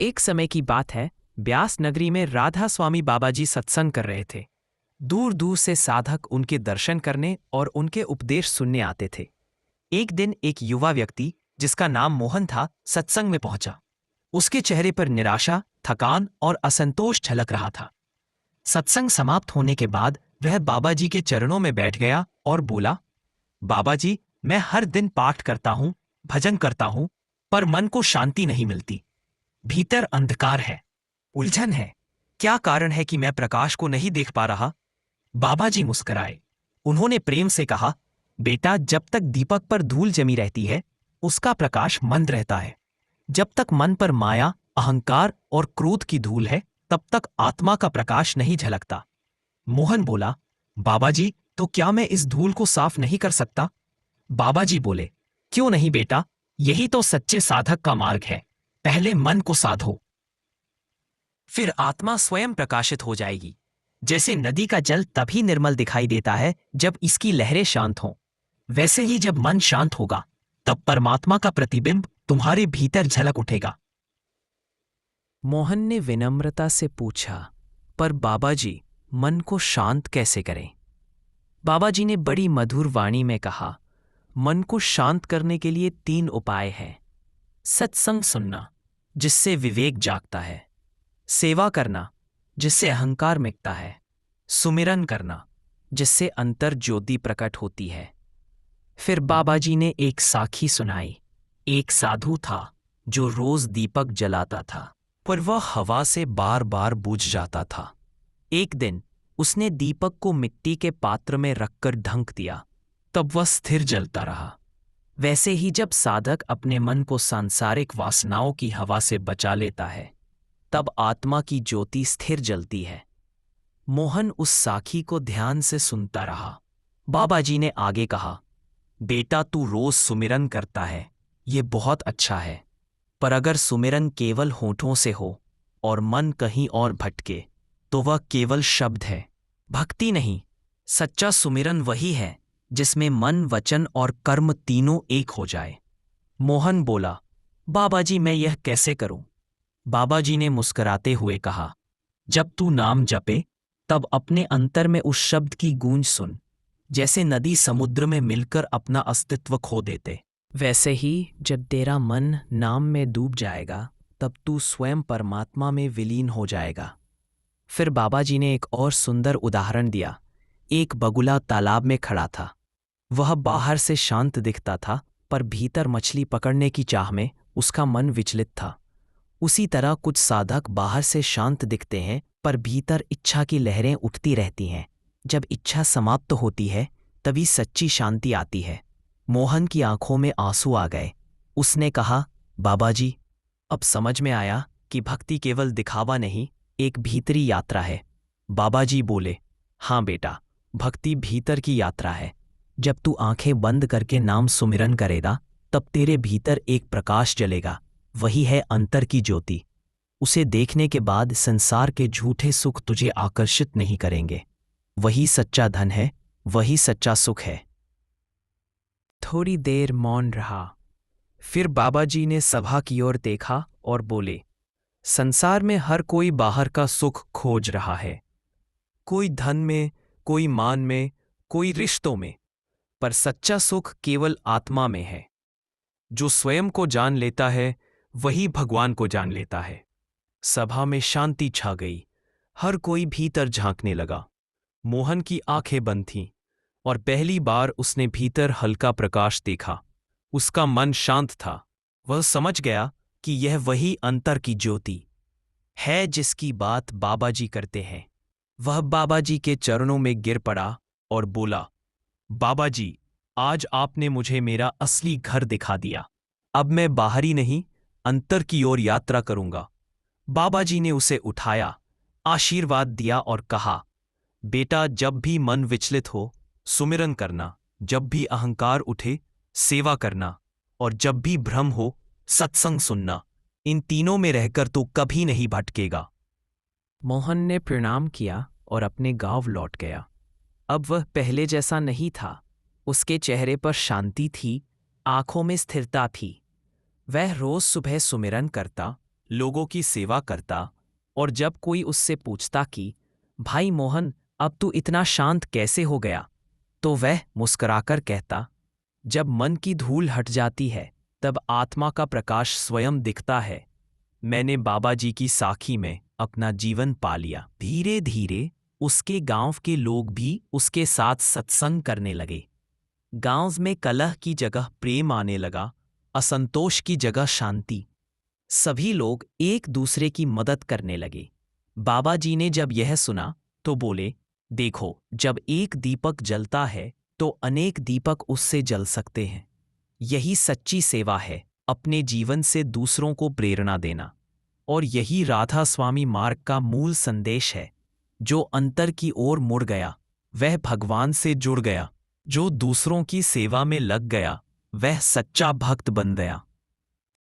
एक समय की बात है, ब्यास नगरी में राधा स्वामी बाबा जी सत्संग कर रहे थे। दूर दूर से साधक उनके दर्शन करने और उनके उपदेश सुनने आते थे। एक दिन एक युवा व्यक्ति, जिसका नाम मोहन था, सत्संग में पहुंचा। उसके चेहरे पर निराशा, थकान और असंतोष झलक रहा था। सत्संग समाप्त होने के बाद वह बाबा जी के चरणों में बैठ गया और बोला, बाबा जी, मैं हर दिन पाठ करता हूँ, भजन करता हूँ, पर मन को शांति नहीं मिलती। भीतर अंधकार है, उलझन है। क्या कारण है कि मैं प्रकाश को नहीं देख पा रहा? बाबा जी मुस्कुराए। उन्होंने प्रेम से कहा, बेटा, जब तक दीपक पर धूल जमी रहती है, उसका प्रकाश मंद रहता है। जब तक मन पर माया, अहंकार और क्रोध की धूल है, तब तक आत्मा का प्रकाश नहीं झलकता। मोहन बोला, बाबा जी, तो क्या मैं इस धूल को साफ नहीं कर सकता? बाबा जी बोले, क्यों नहीं बेटा, यही तो सच्चे साधक का मार्ग है। पहले मन को साधो, फिर आत्मा स्वयं प्रकाशित हो जाएगी। जैसे नदी का जल तभी निर्मल दिखाई देता है जब इसकी लहरें शांत हों, वैसे ही जब मन शांत होगा, तब परमात्मा का प्रतिबिंब तुम्हारे भीतर झलक उठेगा। मोहन ने विनम्रता से पूछा, पर बाबा जी, मन को शांत कैसे करें? बाबा जी ने बड़ी मधुर वाणी में कहा, मन को शांत करने के लिए 3 उपाय हैं। सत्संग सुनना, जिससे विवेक जागता है। सेवा करना, जिससे अहंकार मिटता है। सुमिरन करना, जिससे अंतर ज्योति प्रकट होती है। फिर बाबा जी ने एक साखी सुनाई। एक साधु था जो रोज दीपक जलाता था, पर वह हवा से बार बार बुझ जाता था। एक दिन उसने दीपक को मिट्टी के पात्र में रखकर ढंक दिया, तब वह स्थिर जलता रहा। वैसे ही जब साधक अपने मन को सांसारिक वासनाओं की हवा से बचा लेता है, तब आत्मा की ज्योति स्थिर जलती है। मोहन उस साखी को ध्यान से सुनता रहा। बाबा जी ने आगे कहा, बेटा, तू रोज सुमिरन करता है, ये बहुत अच्छा है, पर अगर सुमिरन केवल होठों से हो और मन कहीं और भटके, तो वह केवल शब्द है, भक्ति नहीं। सच्चा सुमिरन वही है जिसमें मन, वचन और कर्म तीनों एक हो जाए। मोहन बोला, बाबा जी, मैं यह कैसे करूं? बाबा जी ने मुस्कुराते हुए कहा, जब तू नाम जपे, तब अपने अंतर में उस शब्द की गूंज सुन। जैसे नदी समुद्र में मिलकर अपना अस्तित्व खो देते, वैसे ही जब तेरा मन नाम में डूब जाएगा, तब तू स्वयं परमात्मा में विलीन हो जाएगा। फिर बाबा जी ने एक और सुंदर उदाहरण दिया। एक बगुला तालाब में खड़ा था। वह बाहर से शांत दिखता था, पर भीतर मछली पकड़ने की चाह में उसका मन विचलित था। उसी तरह कुछ साधक बाहर से शांत दिखते हैं, पर भीतर इच्छा की लहरें उठती रहती हैं। जब इच्छा समाप्त होती है, तभी सच्ची शांति आती है। मोहन की आंखों में आंसू आ गए। उसने कहा, बाबा जी, अब समझ में आया कि भक्ति केवल दिखावा नहीं, एक भीतरी यात्रा है। बाबा जी बोले, हाँ बेटा, भक्ति भीतर की यात्रा है। जब तू आंखें बंद करके नाम सुमिरन करेगा, तब तेरे भीतर एक प्रकाश जलेगा। वही है अंतर की ज्योति। उसे देखने के बाद संसार के झूठे सुख तुझे आकर्षित नहीं करेंगे। वही सच्चा धन है, वही सच्चा सुख है। थोड़ी देर मौन रहा। फिर बाबा जी ने सभा की ओर देखा और बोले, संसार में हर कोई बाहर का सुख खोज रहा है। कोई धन में, कोई मान में, कोई रिश्तों में, पर सच्चा सुख केवल आत्मा में है। जो स्वयं को जान लेता है, वही भगवान को जान लेता है। सभा में शांति छा गई। हर कोई भीतर झांकने लगा। मोहन की आंखें बंद थीं और पहली बार उसने भीतर हल्का प्रकाश देखा। उसका मन शांत था। वह समझ गया कि यह वही अंतर की ज्योति है जिसकी बात बाबा जी करते हैं। वह बाबा जी के चरणों में गिर पड़ा और बोला, बाबा जी, आज आपने मुझे मेरा असली घर दिखा दिया। अब मैं बाहरी नहीं, अंतर की ओर यात्रा करूंगा। बाबा जी ने उसे उठाया, आशीर्वाद दिया और कहा, बेटा, जब भी मन विचलित हो, सुमिरन करना। जब भी अहंकार उठे, सेवा करना। और जब भी भ्रम हो, सत्संग सुनना। इन तीनों में रहकर तो कभी नहीं भटकेगा। मोहन ने प्रणाम किया और अपने गांव लौट गया। अब वह पहले जैसा नहीं था। उसके चेहरे पर शांति थी, आंखों में स्थिरता थी। वह रोज सुबह सुमिरन करता, लोगों की सेवा करता, और जब कोई उससे पूछता कि भाई मोहन, अब तू इतना शांत कैसे हो गया, तो वह मुस्कुराकर कहता, जब मन की धूल हट जाती है तब आत्मा का प्रकाश स्वयं दिखता है। मैंने बाबा जी की साखी में अपना जीवन पा लिया। धीरे धीरे उसके गांव के लोग भी उसके साथ सत्संग करने लगे। गांव में कलह की जगह प्रेम आने लगा, असंतोष की जगह शांति। सभी लोग एक दूसरे की मदद करने लगे। बाबा जी ने जब यह सुना तो बोले, देखो, जब एक दीपक जलता है तो अनेक दीपक उससे जल सकते हैं। यही सच्ची सेवा है, अपने जीवन से दूसरों को प्रेरणा देना। और यही राधा स्वामी मार्ग का मूल संदेश है। जो अंतर की ओर मुड़ गया वह भगवान से जुड़ गया, जो दूसरों की सेवा में लग गया वह सच्चा भक्त बन गया।